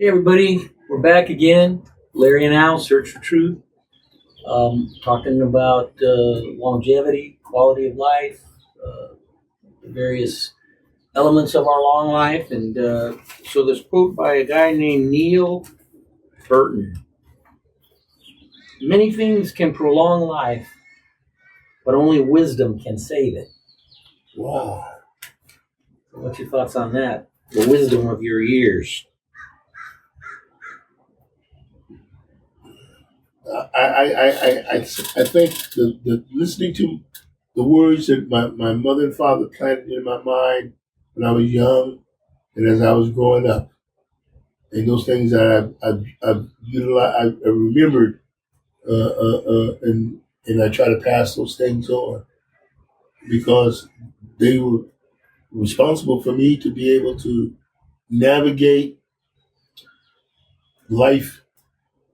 Hey everybody, we're back again. Larry and Al, Search for Truth, talking about longevity, quality of life, the various elements of our long life. And so this quote by a guy named Neel Burton. Many things can prolong life, but only wisdom can save it. Wow. What's your thoughts on that? The wisdom of your years. I think the listening to the words that my mother and father planted in my mind when I was young and as I was growing up, and those things that I've utilized, I remembered, and I try to pass those things on because they were responsible for me to be able to navigate life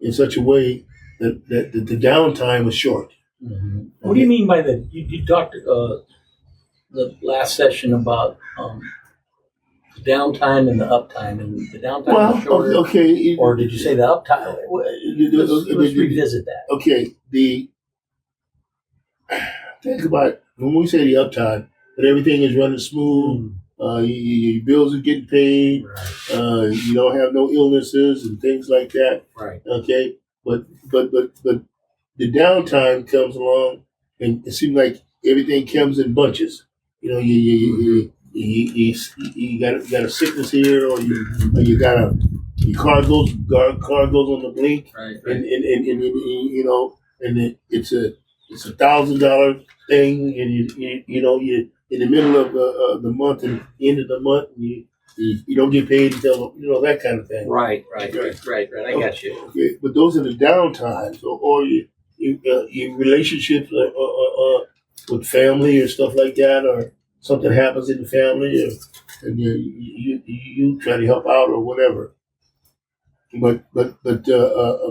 in such a way that the downtime was short. Mm-hmm. What do you mean by that? You talked the last session about downtime and the uptime, and the downtime was shorter. Okay. Or did you say the uptime? Let's revisit that. Okay. Think about when we say the uptime, that everything is running smooth. Your bills are getting paid. Right. You don't have no illnesses and things like that. Right. Okay. But the downtime comes along, and it seems like everything comes in bunches. You know, you got a sickness here, or you got your car goes on the blink, right. and you know, and it's a $1,000 thing, and you're in the middle of the month and end of the month, and you don't get paid until that kind of thing. Right. I got you. Okay, but those are the downtimes, or your relationships with family or stuff like that, or something happens in the family, and you try to help out or whatever. But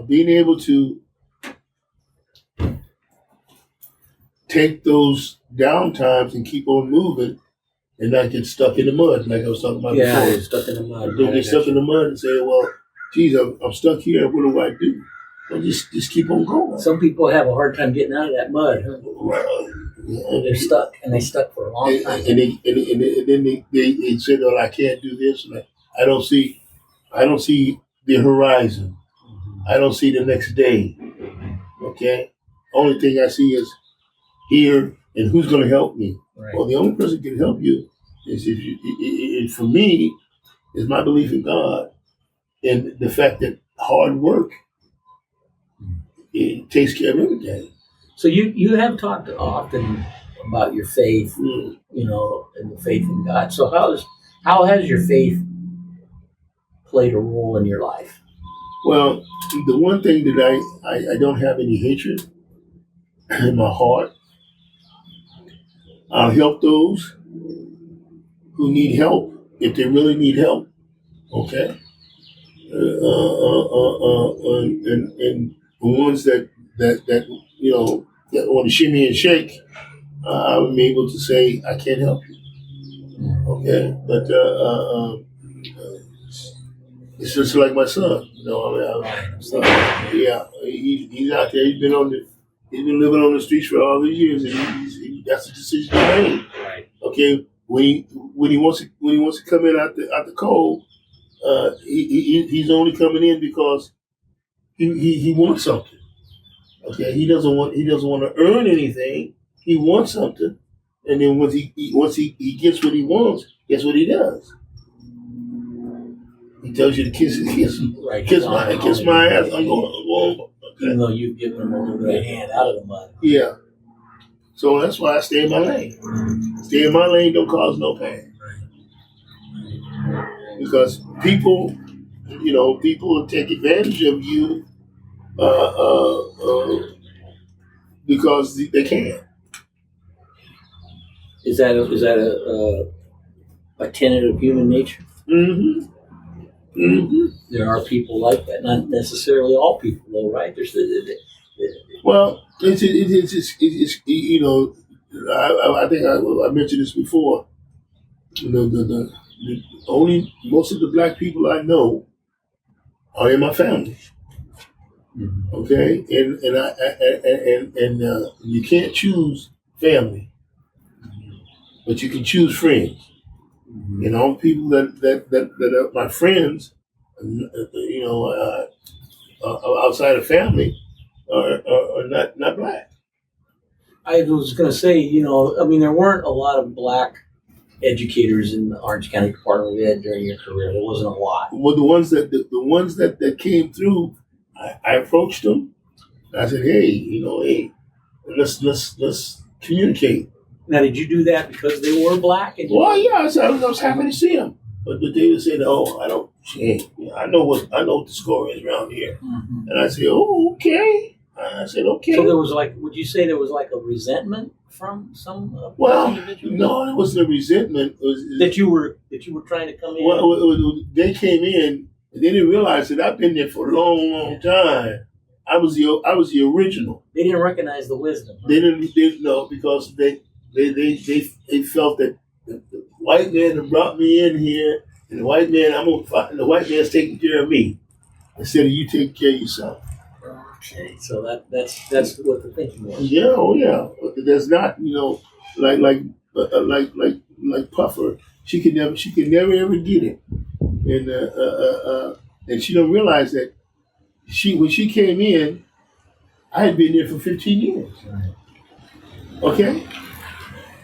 being able to take those downtimes and keep on moving and not get stuck in the mud, like I was talking about before. Yeah, stuck in the mud. Don't get stuck in the mud and say, well, geez, I'm stuck here. What do I do? Well, just keep on going. Some people have a hard time getting out of that mud. Huh? Well, they're stuck, and they stuck for a long time. And then they say, well, I can't do this, and I don't see the horizon. Mm-hmm. I don't see the next day. Okay? Only thing I see is here, and who's going to help me? Right. Well, the only person who can help you is for me, is my belief in God and the fact that hard work, it takes care of everything. So you have talked often about your faith, and the faith in God. So how has your faith played a role in your life? Well, the one thing that I don't have any hatred in my heart. I'll help those who need help if they really need help. Okay, and the ones that that want to shimmy and shake, I'm able to say I can't help you. Okay, but it's just like my son. He's out there. He's been living on the streets for all these years, and that's a decision he made. Right. Okay, when he wants to come in out the cold, he's only coming in because he wants something. Okay, he doesn't want to earn anything. He wants something, and then once he gets what he wants, guess what he does? He tells you to kiss my ass. I'm going. Even though you've given him a little bit of hand out of the mud. Yeah. So that's why I stay in my lane. Stay in my lane, don't cause no pain. Because people will take advantage of you because they can. Is that a tenet of human nature? Mm-hmm. Mm-hmm. There are people like that. Not necessarily all people, though, right? There's well, it's I think I mentioned this before. The only most of the black people I know are in my family. Mhm. Okay, and you can't choose family, but you can choose friends. Mhm. You know, people that are my friends, outside of family, are not black. I was going to say, I mean, there weren't a lot of black educators in the Orange County Department of Ed during your career. There wasn't a lot. Well, the ones that came through, I approached them. I said, hey, let's communicate. Now, did you do that because they were black? And Well, yeah, I was happy to see them, but they would say, "Oh, I don't. Hey, I know what the score is around here." Mhm. And I said, "Oh, okay." I said, "Okay." So there was would you say there was like a resentment from some Well, individuals? no, it wasn't a resentment. It was that you were trying to come in. well, they came in and they didn't realize that I've been there for a long, long time. I was the original. They didn't recognize the wisdom. Huh? They didn't know because they felt that the white man that brought me in here, and the white man and the white man's taking care of me instead of you taking care of yourself. Okay, so that's what the thinking was. Yeah, oh yeah. There's not, like Puffer. She could never ever get it, and she don't realize that when she came in, I had been there for 15 years. Right. Okay,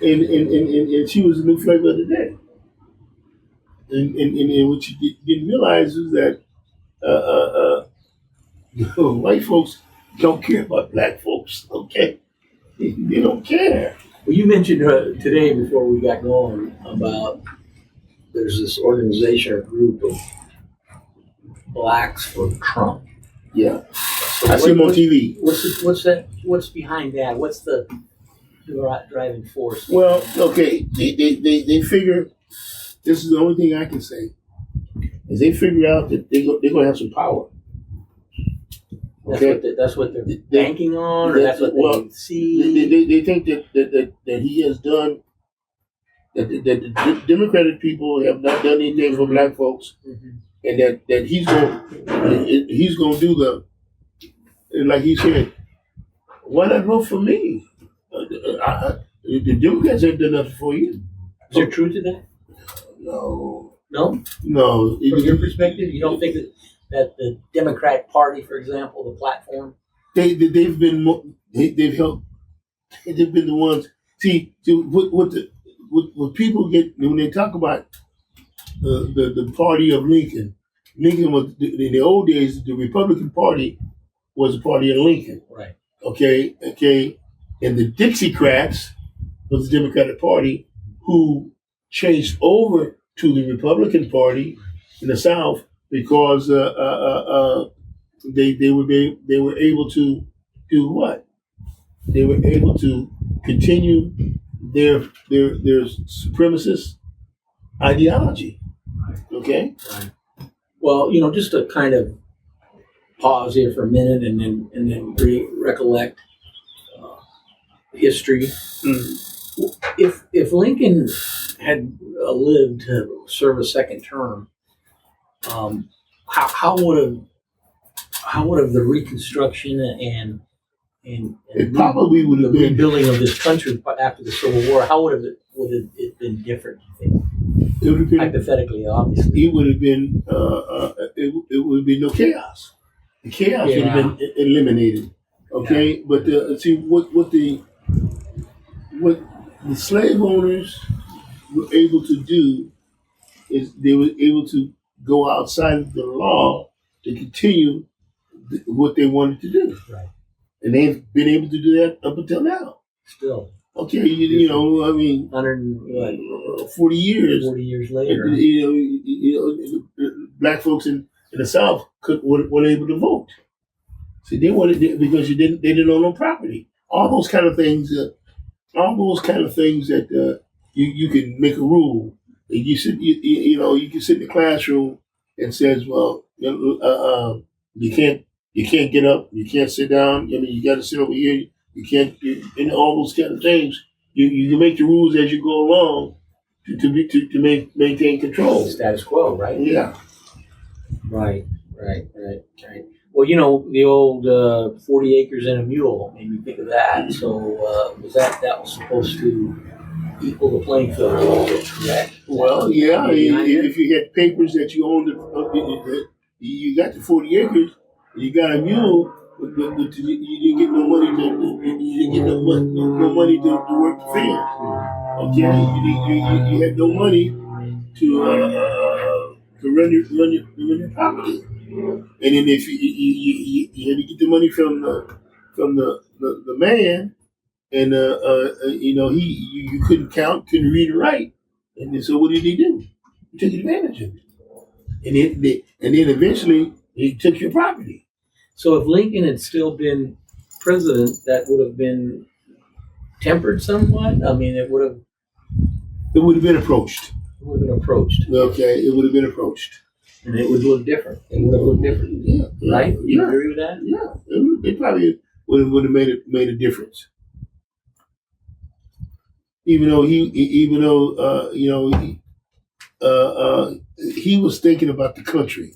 and she was the new flavor of the day. And what you didn't realize is that white folks don't care about black folks. Okay, they don't care. Well, you mentioned today before we got going about there's this organization or group of blacks for Trump. Yeah, So I see them on TV. What's behind that? What's the driving force? Well, okay, they figure this is the only thing I can say is they figure out that they're going to have some power. Okay, That's what they're banking on, or that's what they see. They think that he has done that the Democratic people have not done anything for black folks, Mhm. and that he's going to do like he said. Why not vote for me? The Democrats ain't done nothing for you. Is there truth to that? No. No? No. From your perspective, you don't think that the Democratic Party, for example, the platform, They've been helped. They've been the ones. See what people get when they talk about the party of Lincoln. Lincoln was in the old days. The Republican Party was the party of Lincoln. right? Okay, and the Dixiecrats was the Democratic Party who changed over to the Republican Party in the South because they were able to do what? They were able to continue their supremacist ideology. Okay. Right. Well, just to kind of pause here for a minute and then recollect history. Mm. If Lincoln had lived to serve a second term, how would have the Reconstruction and It probably would the have been. rebuilding of this country after the Civil War? How would it been different? You think? It would have been. Hypothetically, obviously, It would have been. It would be no chaos. The chaos would have been eliminated. Okay, but see what the slave owners were able to do is they were able to go outside of the law to continue what they wanted to do. Right. And they've been able to do that up until now. Still. Okay, I mean, 40 years. 40 years later. Black folks in the South were able to vote. See, they wanted because they didn't own no property. All those kind of things. That you can make a rule. You can sit in the classroom and says, well, you can't get up, you can't sit down. I mean, you got to sit over here. You can't, and all those kind of things. You can make the rules as you go along to maintain control. Status quo, right? Yeah. Right. Right. Well, you know, the old 40 acres and a mule made me think of that. So that was supposed to equal the playing field a little bit, correct? Well, yeah. If you had papers that you owned, you got the 40 acres, you got a mule, but you didn't get no money no money to work the field. Okay, you had no money to run your property. And then if you had to get the money from the man, and you couldn't count, couldn't read or write, and then, so what did he do? He took advantage of it, and then eventually he took your property. So if Lincoln had still been president, that would have been tempered somewhat. I mean, it would have been approached. Okay, it would have been approached. And it would look different. Yeah. Right? You agree with that? Yeah. It probably would have made a difference. Even though he was thinking about the country.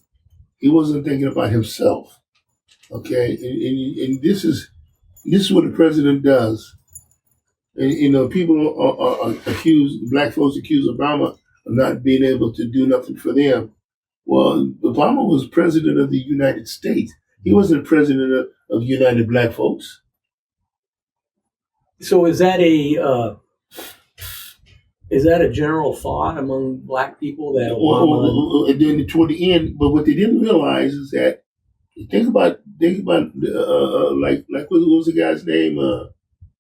He wasn't thinking about himself. Okay? And this is what the president does. And people are accused, black folks accuse Obama of not being able to do nothing for them. Well, Obama was president of the United States. He wasn't president of United Black Folks. So is that a general thought among black people that Obama? And then toward the end, but what they didn't realize is that think about like what was the guy's name? The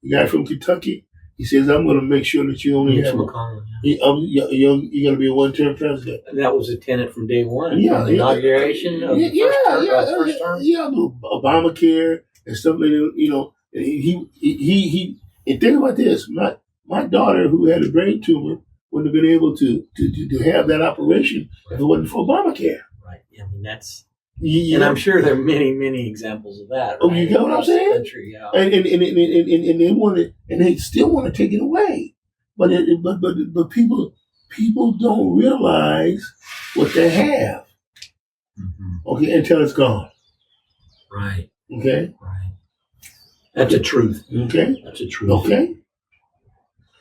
guy from Kentucky. He says, "I'm going to make sure that you only have you're going to be a one-term president." And that was a tenet from day one. Yeah, from the inauguration of the first term. Yeah, Obamacare and stuff like that. You know, he and think about this. My daughter, who had a brain tumor, wouldn't have been able to have that operation if it wasn't for Obamacare. Right. I mean, that's. And I'm sure there are many, many examples of that. Right? Oh, you get what I'm saying? Country, yeah. And they want it, and they still want to take it away. But people don't realize what they have. Mm-hmm. Okay, until it's gone. Right. Okay. Right. That's a truth. Okay. That's a truth. Okay.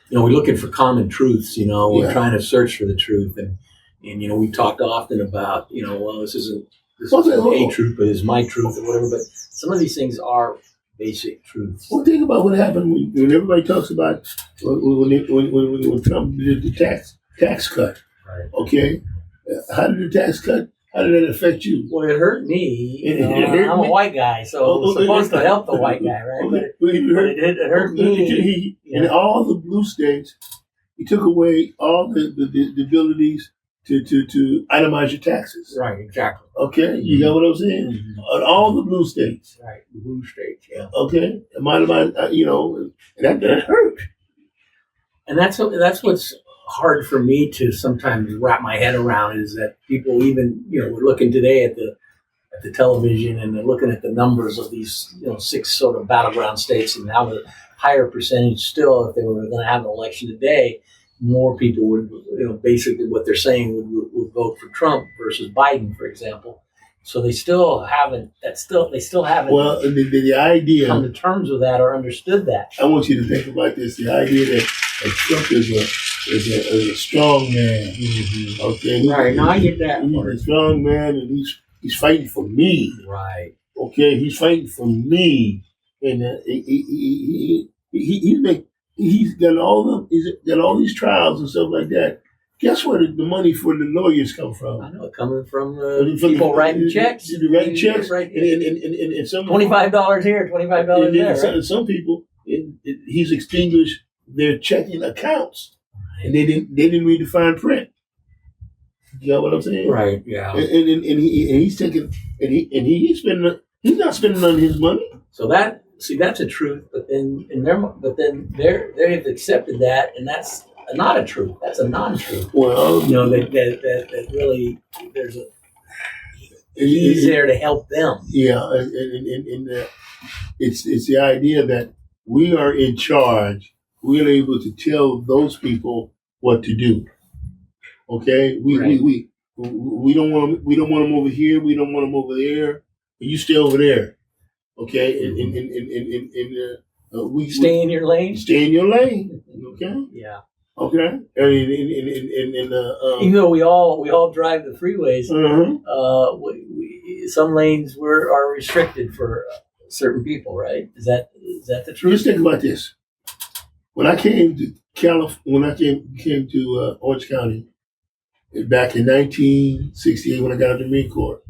You know, we're looking for common truths. You know, we're trying to search for the truth, and you know, we talked often about, you know, well, this isn't a truth, but it's my truth or whatever. But some of these things are basic truths. Well, think about what happened when everybody talks about when Trump did the tax cut. Right. Okay, how did the tax cut? How did that affect you? Well, it hurt me. I'm a white guy, so it's supposed to help the white guy, right? But it hurt me. In all the blue states, he took away all the abilities to itemize your taxes. Right, exactly. Okay, you got what I'm saying? Mm-hmm. On all the blue states. Right, the blue states, yeah. Okay, and that hurt. And that's what's hard for me to sometimes wrap my head around, is that people even, you know, we're looking today at the television and they're looking at the numbers of these, you know, 6 sort of battleground states, and how the higher percentage still, if they were going to have an election today, more people would, you know, basically what they're saying would vote for Trump versus Biden, for example. So they still haven't. They still haven't. Well, the idea come to terms with that or understood that. I want you to think about this: the idea that Trump is a strong man. Mm-hmm. Okay, right. Now I get that. He's a strong man, and he's fighting for me. Right. Okay, he's fighting for me, and he's got all these trials and stuff like that. Guess where the money for the lawyers come from? I know it coming from people writing checks. Writing checks, right? And some $25 here, $25 there. Right? Some people, he's extinguished their checking accounts, and they didn't read the fine print. You know what I'm saying? Right. Yeah. And he's taking he's not spending none of his money. So that's a truth, but then they've accepted that, and that's not a truth. That's a non-truth. Well, you know that really he's there to help them. Yeah, and it's the idea that we are in charge. We're able to tell those people what to do. Okay, we We don't want them over here. We don't want them over there. You stay over there, okay? And Stay in your lane. Stay in your lane, okay? Yeah. Okay. Even though we all drive the freeways, some lanes are restricted for certain people, right? Is that the truth? Just think about this. When I came to came to Orange County back in 1968 when I got out of the Marine Corps,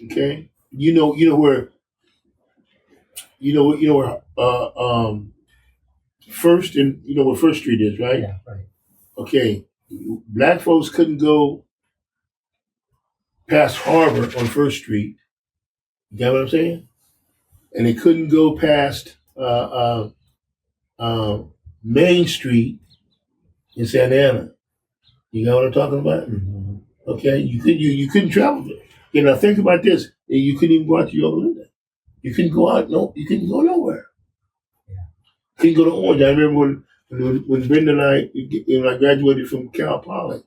okay, you know where First and where First Street is, right? Yeah, right. Okay, black folks couldn't go past Harbor on First Street. You get what I'm saying? And they couldn't go past Main Street in Santa Ana. You know what I'm talking about? Mm-hmm. Okay, you couldn't travel there. You know, think about this. You couldn't even go out to Yorba Linda. You couldn't go out. No, you couldn't go nowhere. Yeah. Couldn't go to Orange. I remember when Brenda and I graduated from Cal Poly,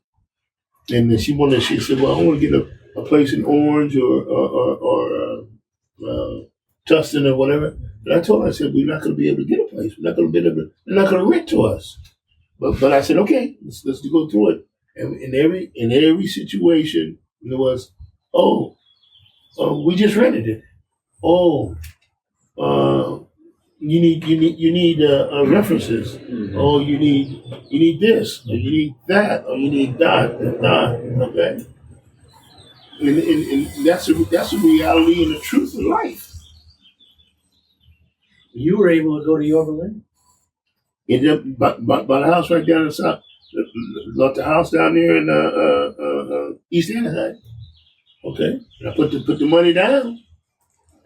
and she said, "Well, I want to get a place in Orange or Tustin or whatever." And I told her, I said, "We're not going to be able to get a place. We're not going to be able to. They're not going to rent to us." But I said, "Okay, let's go through it." And in every situation, it was, we just rented it. You need references. Mm-hmm. You need this, or you need that, or you need that. Okay, and that's a reality and the truth of life. You were able to go to Yorba Linda? Ended up by the house right down in south. Got the house down there in East Anaheim. Okay, and I put the money down.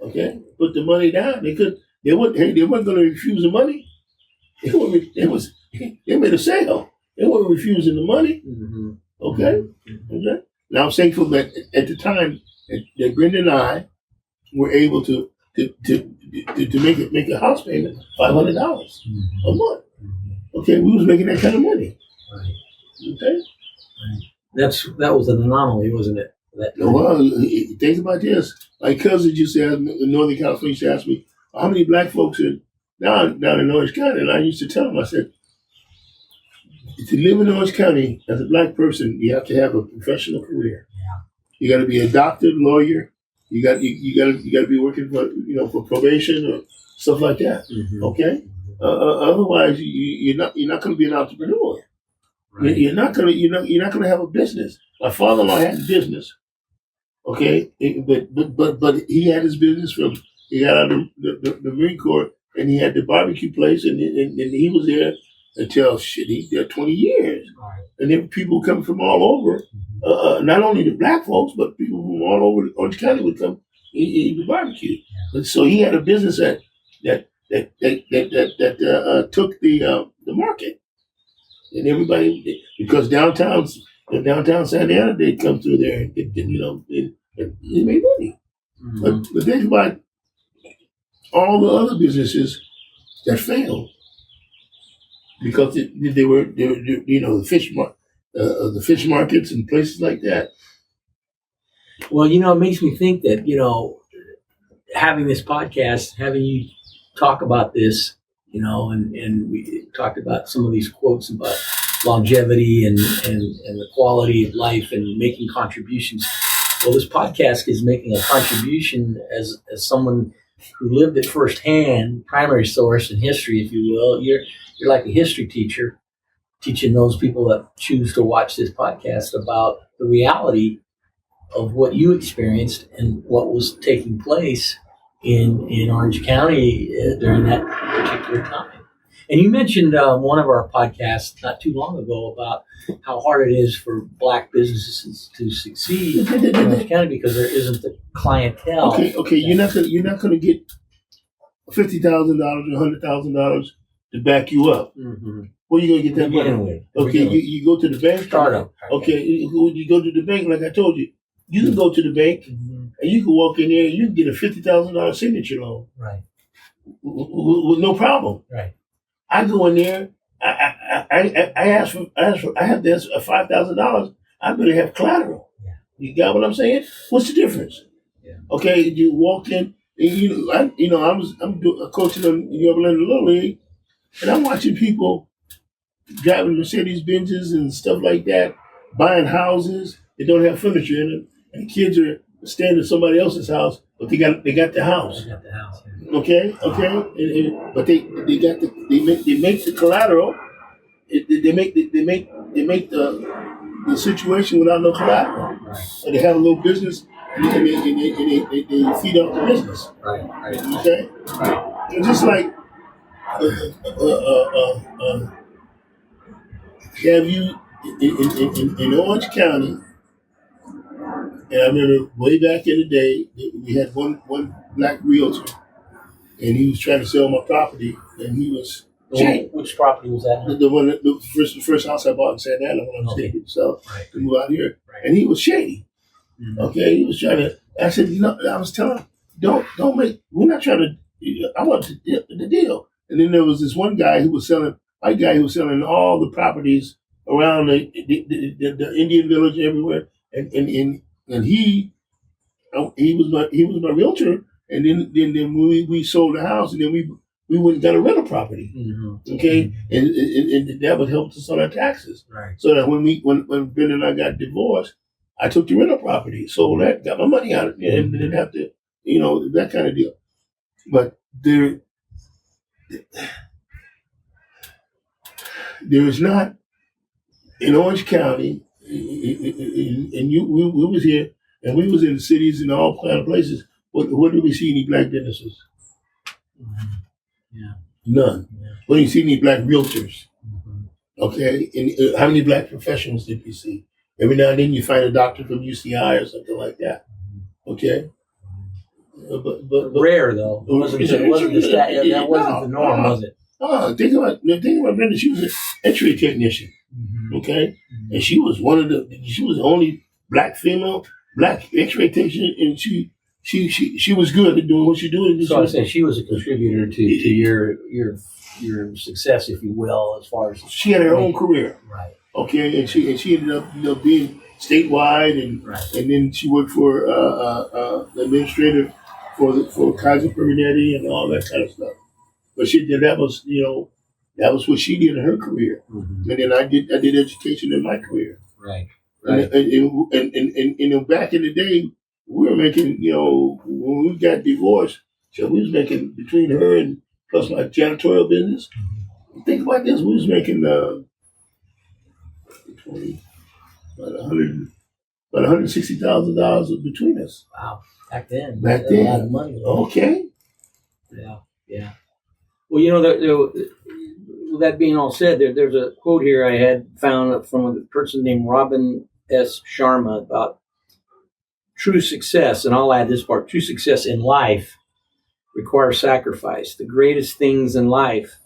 Okay, put the money down. They weren't going to refuse the money. They made a sale. They weren't refusing the money. Mm-hmm. Okay, okay. Now I'm thankful that at the time that Brenda and I were able to make a house payment $500 a month. Okay, we was making that kind of money. Right. Okay. Right. That was an anomaly, wasn't it? Well, think about this. My cousin just asked me, in Northern California, used to ask me, how many black folks are down in Orange County? And I used to tell them, I said, to live in Orange County as a black person, you have to have a professional career. Yeah. You got to be a doctor, lawyer. You got to be working for probation or stuff like that. Mm-hmm. Okay. Otherwise, you're not going to be an entrepreneur. Right. You're not going to have a business. My father-in-law had a business. Okay, but he had his business from he got out of the Marine Corps, and he had the barbecue place, and he was there until he there 20 years. Right. And then people come from all over, not only the black folks, but people from all over Orange County would come eat the barbecue. Yeah. And so he had a business that took the market, and everybody, because downtown Santa Ana, they'd come through there and get, and he made money. Mm-hmm. But think about all the other businesses that failed because they were the fish markets and places like that. Well, it makes me think that having this podcast, having you talk about this, and we talked about some of these quotes about longevity and the quality of life and making contributions. Well, this podcast is making a contribution as someone who lived it firsthand, primary source in history, if you will. You're like a history teacher, teaching those people that choose to watch this podcast about the reality of what you experienced and what was taking place in Orange County during that particular time. And you mentioned one of our podcasts not too long ago about how hard it is for black businesses to succeed in Orange County because there isn't the clientele. Okay, you're not gonna get $50,000 or $100,000 to back you up. Mm-hmm. Where are you gonna get that money? Okay, you go to the bank. Startup. Okay, you go to the bank. Like I told you, you can go to the bank and you can walk in there and you can get a $50,000 signature loan. Right. With no problem. Right. I go in there. I have to ask for $5,000. I'm going to have collateral. Yeah. You got what I'm saying? What's the difference? Yeah. Okay, you walked in, and I'm coaching in the Little League, and I'm watching people driving Mercedes Benzes and stuff like that, buying houses that don't have furniture in them, and kids are staying at somebody else's house, but they got the house. They got the house. Yeah. Okay, but they make the collateral. They make the situation without no collateral. Right. And they have a little business, and they feed off the business. Right. Okay, Right. it's just like have you in Orange County? And I remember way back in the day, we had one black realtor, and he was trying to sell my property, and he was Which property was that? the first house I bought in Santa Ana when I was dating myself to move out here, and he was shady. Mm-hmm. Okay, he was trying to. I said, I was telling him, don't make. We're not trying to. I want the deal. And then there was this one guy who was selling. White guy who was selling all the properties around the Indian village everywhere, and he was my realtor. And then we sold the house, and then we went and got a rental property. Mm-hmm. Okay, mm-hmm. And that would help us on our taxes. Right. So that when Brenda and I got divorced, I took the rental property, sold that, got my money out of it, and didn't have to, that kind of deal. But there is not in Orange County, and we was here, and we was in cities and all kind of places. What did we see any black businesses? Mm-hmm. Yeah. None. Yeah. What do you see any black realtors? Mm-hmm. Okay, and how many black professionals did you see? Every now and then you find a doctor from UCI or something like that. Okay. But rare though. That wasn't the norm, was it? Think about Brenda. She was an X-ray technician. Mm-hmm. Okay, mm-hmm. And she was the only black female X-ray technician, and she was good at doing what she doing. So I say she was a contributor to your success, if you will, as far as she had her own career. Right. Okay, and she ended up being statewide, and then she worked for the administrator for Kaiser Permanente and all that kind of stuff. But that was what she did in her career, mm-hmm. And then I did education in my career. Right. And back in the day, we were making, when we got divorced, so we was making between her and plus my janitorial business. Mm-hmm. Think about this, we was making about $160,000 between us. Wow. Back then. A lot of money. Right? Okay. Yeah. Well, with that being all said, there's a quote here I had found from a person named Robin S. Sharma about true success, and I'll add this part: true success in life requires sacrifice. The greatest things in life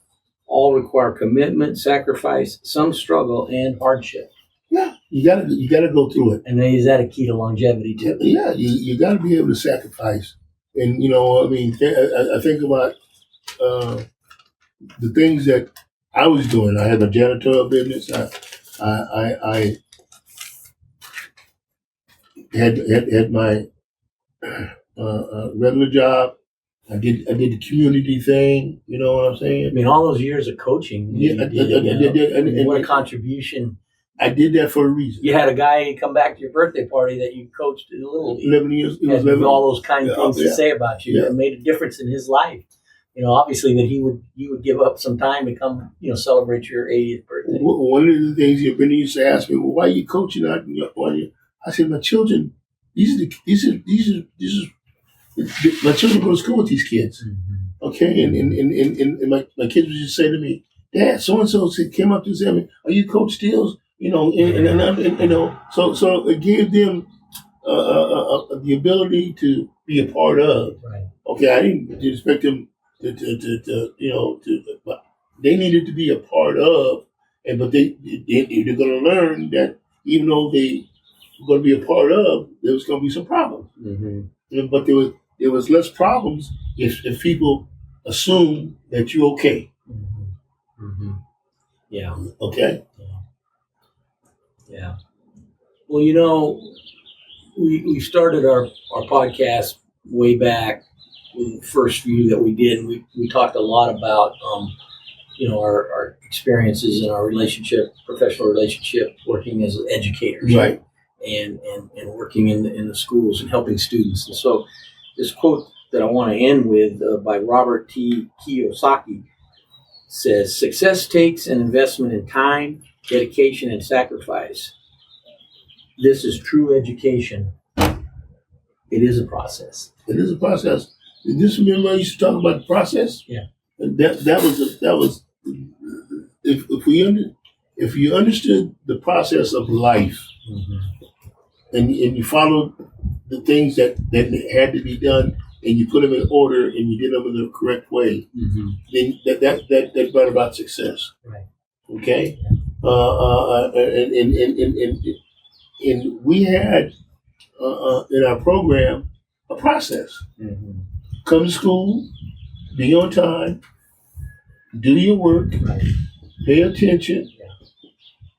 all require commitment, sacrifice, some struggle, and hardship. Yeah, you gotta go through it. And is that a key to longevity too? Yeah, you gotta be able to sacrifice. And I think about the things that I was doing. I had a janitorial business. I had my regular job. I did the community thing. You know what I'm saying? I mean, all those years of coaching. Yeah, I did. And what a contribution. I did that for a reason. You had a guy come back to your birthday party that you coached in Little League. 11 years. It was 11. All those kind things to say about you. It made a difference in his life. Obviously that he would give up some time to come, celebrate your 80th birthday. One of the things Brenda used to ask me, well, why are you coaching? I said, my children, these are my children go to school with these kids. Mm-hmm. Okay, and my kids would just say to me, Dad, so and so came up to me, are you Coach Steele's? So it gave them the ability to be a part of. Right. Okay, I didn't expect them to they needed to be a part of, but they're going to learn that even though they were going to be a part of, there was going to be some problems. Mm-hmm. But there was less problems if people assume that you're okay. Mm-hmm. Mm-hmm. Yeah. Okay. Yeah. Well, we started our podcast way back with the first few that we did. We talked a lot about our experiences in our professional relationship, working as educators, Right. and working in the schools and helping students. And so, this quote that I want to end with by Robert T. Kiyosaki says, "Success takes an investment in time, dedication, and sacrifice. This is true education. It is a process." It is a process. And just remember I used to talk about the process? Yeah. And that was if you understood the process of life, Mm-hmm. and you followed the things that had to be done, and you put them in order, and you did them in the correct way, Mm-hmm. then that brought about success. Right. Okay. And we had in our program a process. Mm-hmm. Come to school, be on time, do your work, Right. pay attention. Yeah.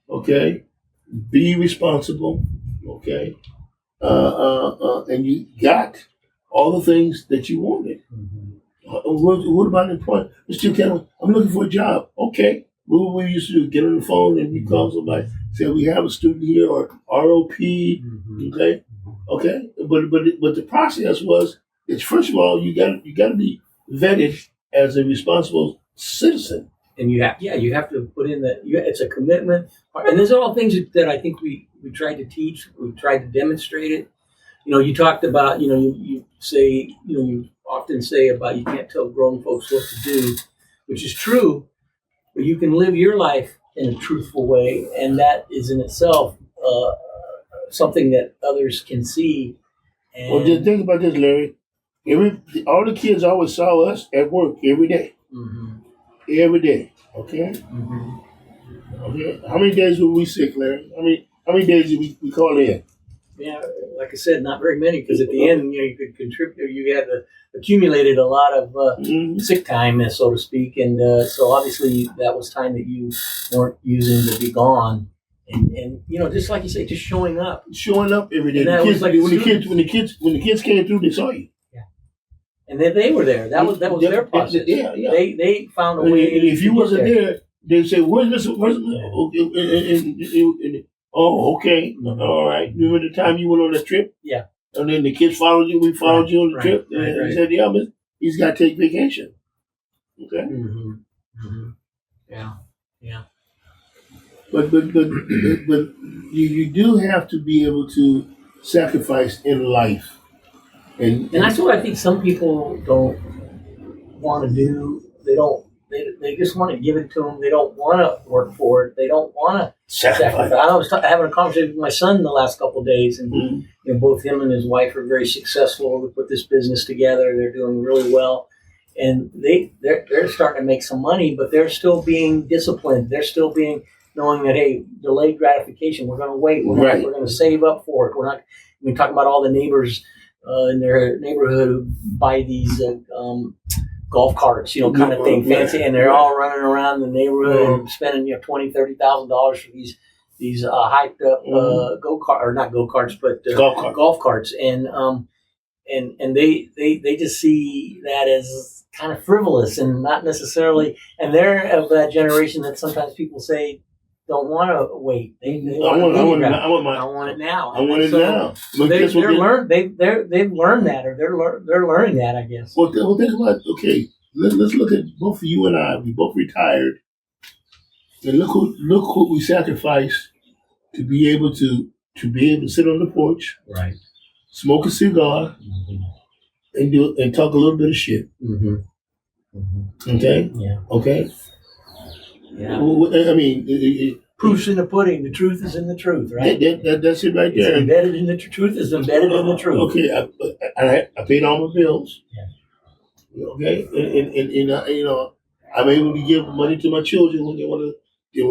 Okay. Be responsible. Okay. And you got all the things that you wanted. Mm-hmm. What about employment? Mr. Kendall, I'm looking for a job. Okay. What we used to do, get on the phone and we call somebody, say we have a student here or ROP. Mm-hmm. Okay. Okay. But the process was, it's first of all, you got to be vetted as a responsible citizen. And you have to put in it's a commitment. And these are all things that I think we tried to teach. We tried to demonstrate it. You talked about, you say, you often say about you can't tell grown folks what to do, which is true, but you can live your life in a truthful way. And that is in itself something that others can see. And Well, just think about this, Larry. All the kids always saw us at work every day. Mm-hmm. Every day. Okay? Mm-hmm. Okay. How many days were we sick, Larry? How many days did we call in? Yeah, like I said, not very many, because at the end, you could contribute. You had accumulated a lot of sick time, so to speak, and so obviously that was time that you weren't using to be gone. And just like you say, just showing up. Showing up every day. And that was like when the kids came through, they saw you. Yeah. And then they were there. That was their process. Yeah. They found a way. And if you wasn't there, they'd say, "Where's this?" Oh, okay. Mm-hmm. All right. Remember the time you went on that trip? Yeah. And then the kids followed you. We followed you on the trip. Right. And he said, "Yeah, but he's got to take vacation." Okay. Mm-hmm. Mm-hmm. Yeah. But you do have to be able to sacrifice in life, and that's what I think some people don't want to do. They don't. They just want to give it to them. They don't want to work for it. They don't want to sacrifice. I was having a conversation with my son the last couple of days, and both him and his wife are very successful. They put this business together. They're doing really well, and they're starting to make some money, but they're still being disciplined. They're still being knowing that, hey, delayed gratification. We're going to wait. We're going to save up for it. We're not. We're talking about all the neighbors in their neighborhood who buy these golf carts, kind of thing, fancy, and they're all running around the neighborhood and spending $20,000-$30,000 for these hyped up not go karts, but golf carts, and they just see that as kind of frivolous and not necessarily, and they're of that generation that sometimes people say don't want to wait. I want it now. I want it now. So they've learned that, or they're learning that, I guess. Well, think about, okay, let's look at both you and I. We both retired, and look what we sacrificed to be able to sit on the porch, right, smoke a cigar, and talk a little bit of shit. Mm-hmm. Mm-hmm. Okay. Yeah. Okay. Yeah. I mean, proof's in the pudding. The truth is in the truth, right? That's it right there. It's embedded in the truth. Is embedded in the truth. Okay, I paid all my bills. Yeah. Okay, and I'm able to give money to my children when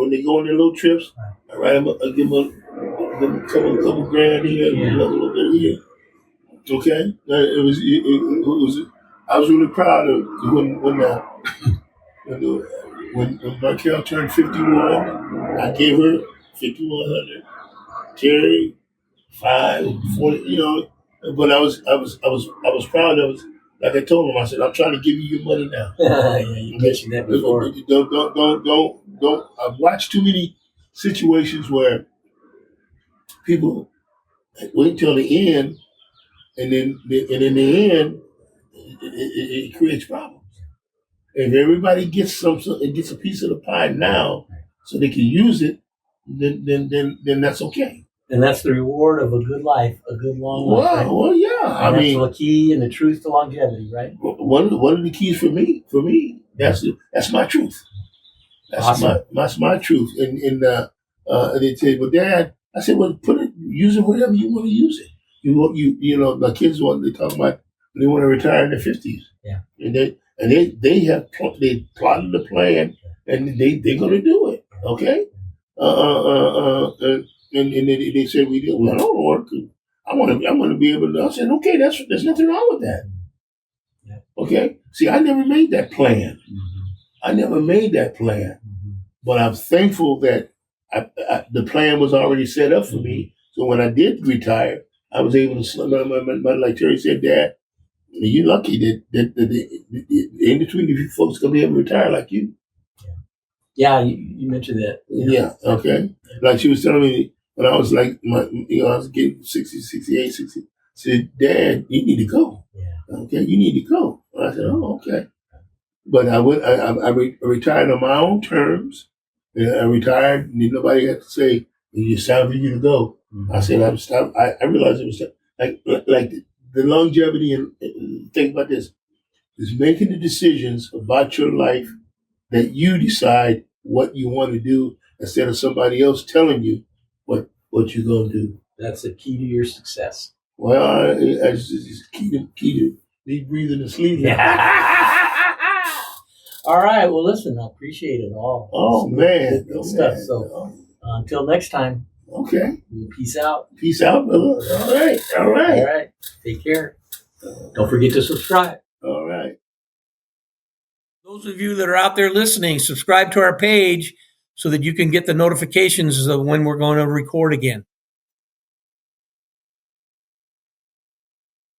they go on their little trips. Right. I give them a couple grand here, a little bit here. Okay, it was. I was really proud of when Markel turned 51, I gave her $5,100. Terry 5, 40, but I was proud of it. Like I told him, I said, I'm trying to give you your money now. Yeah, you mentioned that before. Don't. I've watched too many situations where people wait until the end, and in the end, it creates problems. If everybody gets gets a piece of the pie now, so they can use it, then that's okay. And that's the reward of a good life, a good long life. Right? Well, yeah. And that's the key and the truth to longevity, right? One of the keys for me, that's my truth. That's my truth. And they say, well, Dad, I said, well, use it whatever you want to use it. The kids they talk about they want to retire in their 50s. Yeah. And they plotted the plan, and they're going to do it. Okay. And they said we do. Well, I don't work. I want to be able to. I said, okay, there's nothing wrong with that. Yeah. Okay. See, I never made that plan. But I'm thankful that the plan was already set up for me. So when I did retire, I was able to. Like Terry said, Dad, you're lucky that in between you folks gonna be able to retire like you. Yeah, you mentioned that. Yeah. Okay. Like she was telling me when I was like I was getting 60, 68, 60. Said, Dad, you need to go. Yeah. Okay, you need to go. I said, oh, okay. But I retired on my own terms. I retired, and nobody had to say, it's time for you to go. Mm-hmm. I said, I'm stop. I realized it was like the longevity and think about this is making the decisions about your life that you decide what you want to do instead of somebody else telling you what you're going to do. That's the key to your success. Well, it's key to deep breathing and sleeping. Yeah. All right. Well, listen, I appreciate it all. Oh, man. Good stuff. Man. So until next time. Okay. Peace out. Peace out, brother. All right. Take care. Don't forget to subscribe. All right. Those of you that are out there listening, subscribe to our page so that you can get the notifications of when we're going to record again.